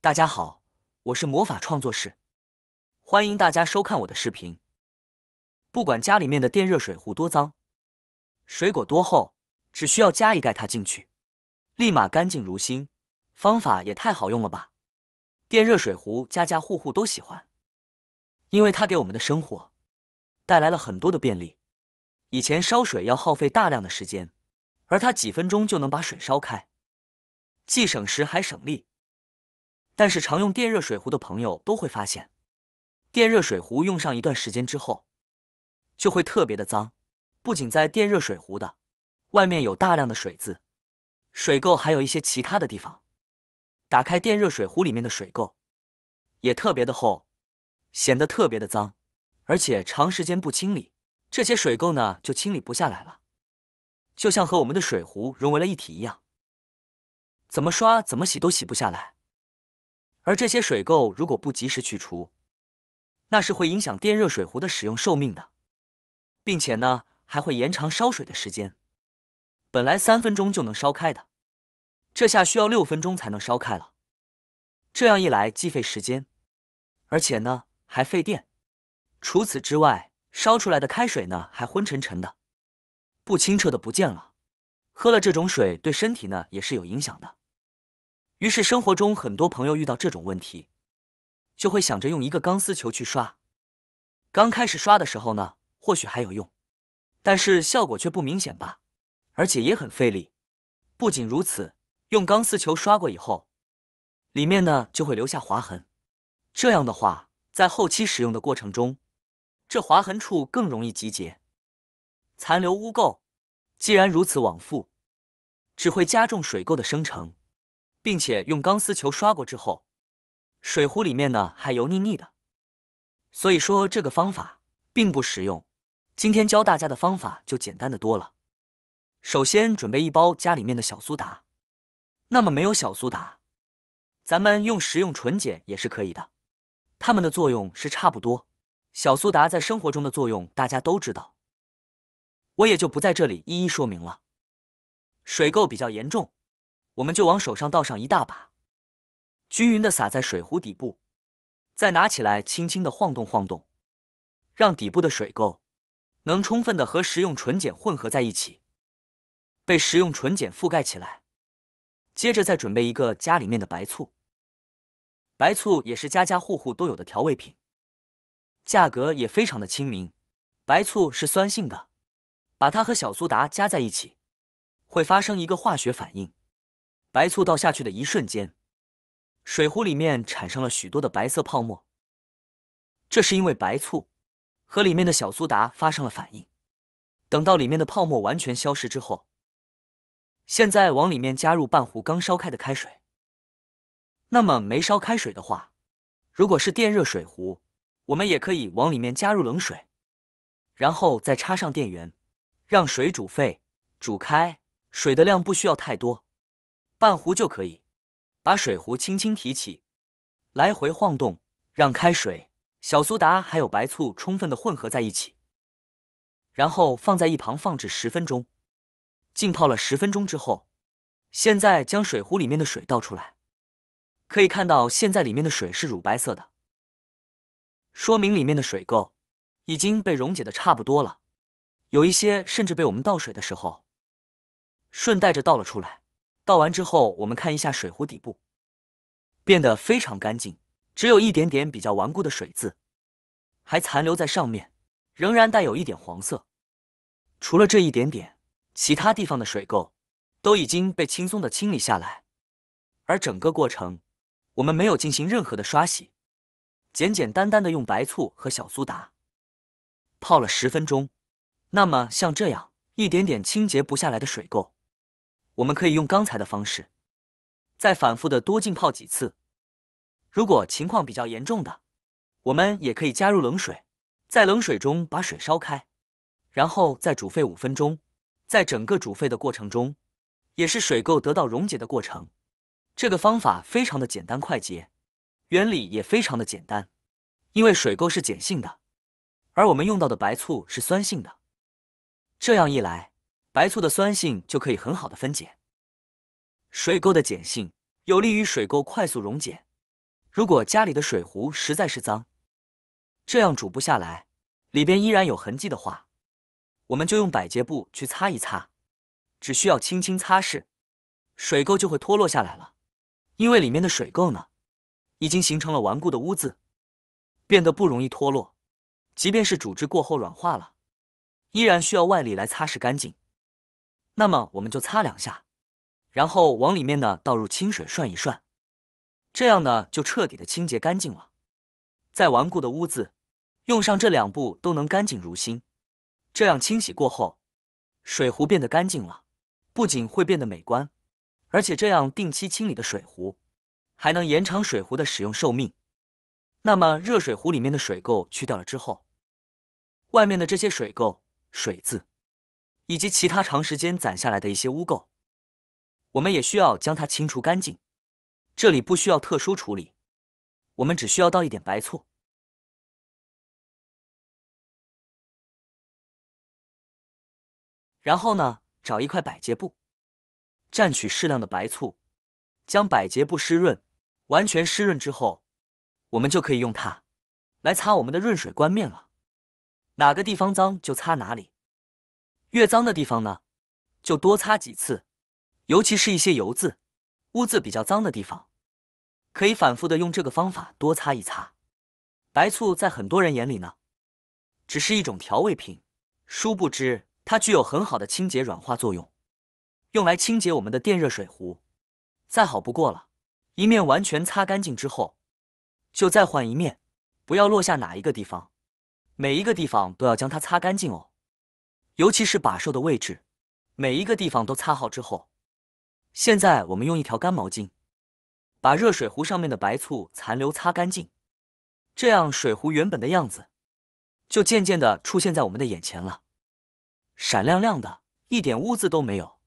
大家好，我是魔法创作室，欢迎大家收看我的视频。不管家里面的电热水壶多脏，水果多厚，只需要加一盖它进去，立马干净如新。方法也太好用了吧！电热水壶家家户户都喜欢，因为它给我们的生活带来了很多的便利。以前烧水要耗费大量的时间，而它几分钟就能把水烧开，既省时还省力。但是常用电热水壶的朋友都会发现，电热水壶用上一段时间之后，就会特别的脏。不仅在电热水壶的外面有大量的水渍、水垢，还有一些其他的地方。打开电热水壶里面的水垢，也特别的厚，显得特别的脏，而且长时间不清理，这些水垢呢就清理不下来了，就像和我们的水壶融为了一体一样，怎么刷怎么洗都洗不下来。而这些水垢如果不及时去除，那是会影响电热水壶的使用寿命的，并且呢还会延长烧水的时间。本来3分钟就能烧开的，这下需要6分钟才能烧开了。这样一来既费时间，而且呢还费电。除此之外，烧出来的开水呢还昏沉沉的，不清澈的不见了。喝了这种水对身体呢也是有影响的。于是生活中很多朋友遇到这种问题，就会想着用一个钢丝球去刷。刚开始刷的时候呢，或许还有用，但是效果却不明显吧，而且也很费力。不仅如此，用钢丝球刷过以后，里面呢就会留下划痕。这样的话，在后期使用的过程中，这划痕处更容易集结，残留污垢。既然如此往复，只会加重水垢的生成，并且用钢丝球刷过之后，水壶里面呢还油腻腻的，所以说这个方法并不实用。今天教大家的方法就简单的多了。首先准备一包家里面的小苏打，那么没有小苏打，咱们用食用纯碱也是可以的，它们的作用是差不多。小苏打在生活中的作用大家都知道，我也就不在这里一一说明了。水垢比较严重，我们就往手上倒上一大把，均匀的撒在水壶底部，再拿起来轻轻的晃动晃动，让底部的水垢能充分的和食用纯碱混合在一起，被食用纯碱覆盖起来。接着再准备一个家里面的白醋，白醋也是家家户户都有的调味品，价格也非常的亲民。白醋是酸性的，把它和小苏打加在一起，会发生一个化学反应。白醋倒下去的一瞬间，水壶里面产生了许多的白色泡沫，这是因为白醋和里面的小苏打发生了反应。等到里面的泡沫完全消失之后，现在往里面加入半壶刚烧开的开水。那么没烧开水的话，如果是电热水壶，我们也可以往里面加入冷水，然后再插上电源，让水煮沸，煮开。水的量不需要太多，半壶就可以。把水壶轻轻提起，来回晃动，让开水、小苏打还有白醋充分的混合在一起，然后放在一旁放置10分钟。浸泡了10分钟之后，现在将水壶里面的水倒出来，可以看到现在里面的水是乳白色的，说明里面的水垢已经被溶解的差不多了，有一些甚至被我们倒水的时候顺带着倒了出来。倒完之后，我们看一下水壶底部，变得非常干净，只有一点点比较顽固的水渍还残留在上面，仍然带有一点黄色。除了这一点点，其他地方的水垢都已经被轻松的清理下来，而整个过程我们没有进行任何的刷洗，简简单单的用白醋和小苏打泡了10分钟。那么像这样一点点清洁不下来的水垢，我们可以用刚才的方式再反复的多浸泡几次。如果情况比较严重的，我们也可以加入冷水，在冷水中把水烧开，然后再煮沸5分钟。在整个煮沸的过程中，也是水垢得到溶解的过程。这个方法非常的简单快捷，原理也非常的简单，因为水垢是碱性的，而我们用到的白醋是酸性的，这样一来，白醋的酸性就可以很好的分解。水垢的碱性有利于水垢快速溶解，如果家里的水壶实在是脏，这样煮不下来，里边依然有痕迹的话，我们就用百洁布去擦一擦，只需要轻轻擦拭，水垢就会脱落下来了。因为里面的水垢呢，已经形成了顽固的污渍，变得不容易脱落。即便是煮制过后软化了，依然需要外力来擦拭干净。那么我们就擦2下，然后往里面呢倒入清水涮一涮，这样呢就彻底的清洁干净了。再顽固的污渍，用上这2步都能干净如新。这样清洗过后，水壶变得干净了，不仅会变得美观，而且这样定期清理的水壶，还能延长水壶的使用寿命。那么热水壶里面的水垢去掉了之后，外面的这些水垢、水渍，以及其他长时间攒下来的一些污垢，我们也需要将它清除干净。这里不需要特殊处理，我们只需要倒一点白醋，然后呢，找一块百洁布，蘸取适量的白醋，将百洁布湿润，完全湿润之后，我们就可以用它来擦我们的润水冠面了。哪个地方脏就擦哪里，越脏的地方呢，就多擦几次，尤其是一些油渍、污渍比较脏的地方，可以反复的用这个方法多擦一擦。白醋在很多人眼里呢，只是一种调味品，殊不知它具有很好的清洁软化作用，用来清洁我们的电热水壶，再好不过了。一面完全擦干净之后，就再换一面，不要落下哪一个地方，每一个地方都要将它擦干净哦。尤其是把手的位置，每一个地方都擦好之后，现在我们用一条干毛巾，把热水壶上面的白醋残留擦干净，这样水壶原本的样子就渐渐的出现在我们的眼前了，闪亮亮的，一点污渍都没有，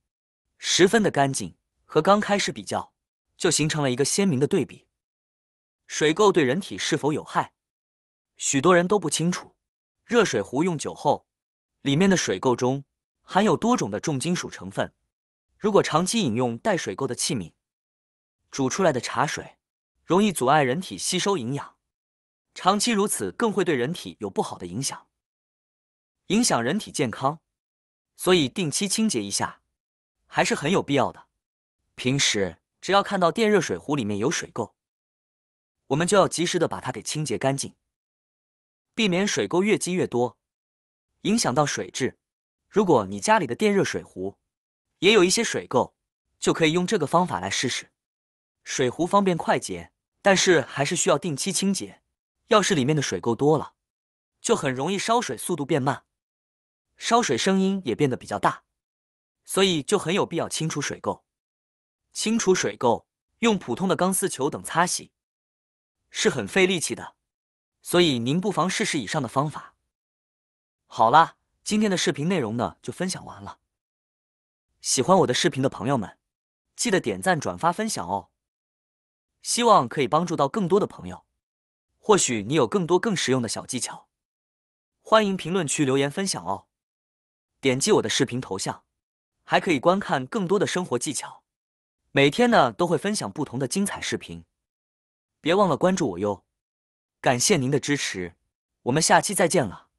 十分的干净，和刚开始比较，就形成了一个鲜明的对比。水垢对人体是否有害，许多人都不清楚。热水壶用久后，里面的水垢中含有多种的重金属成分，如果长期饮用带水垢的器皿，煮出来的茶水容易阻碍人体吸收营养，长期如此更会对人体有不好的影响，影响人体健康。所以定期清洁一下还是很有必要的。平时只要看到电热水壶里面有水垢，我们就要及时的把它给清洁干净，避免水垢越积越多，影响到水质。如果你家里的电热水壶也有一些水垢，就可以用这个方法来试试。水壶方便快捷，但是还是需要定期清洁。要是里面的水垢多了，就很容易烧水速度变慢，烧水声音也变得比较大，所以就很有必要清除水垢。清除水垢用普通的钢丝球等擦洗是很费力气的，所以您不妨试试以上的方法。好啦，今天的视频内容呢就分享完了。喜欢我的视频的朋友们，记得点赞、转发、分享哦。希望可以帮助到更多的朋友。或许你有更多更实用的小技巧，欢迎评论区留言分享哦。点击我的视频头像，还可以观看更多的生活技巧。每天呢都会分享不同的精彩视频，别忘了关注我哟。感谢您的支持，我们下期再见了。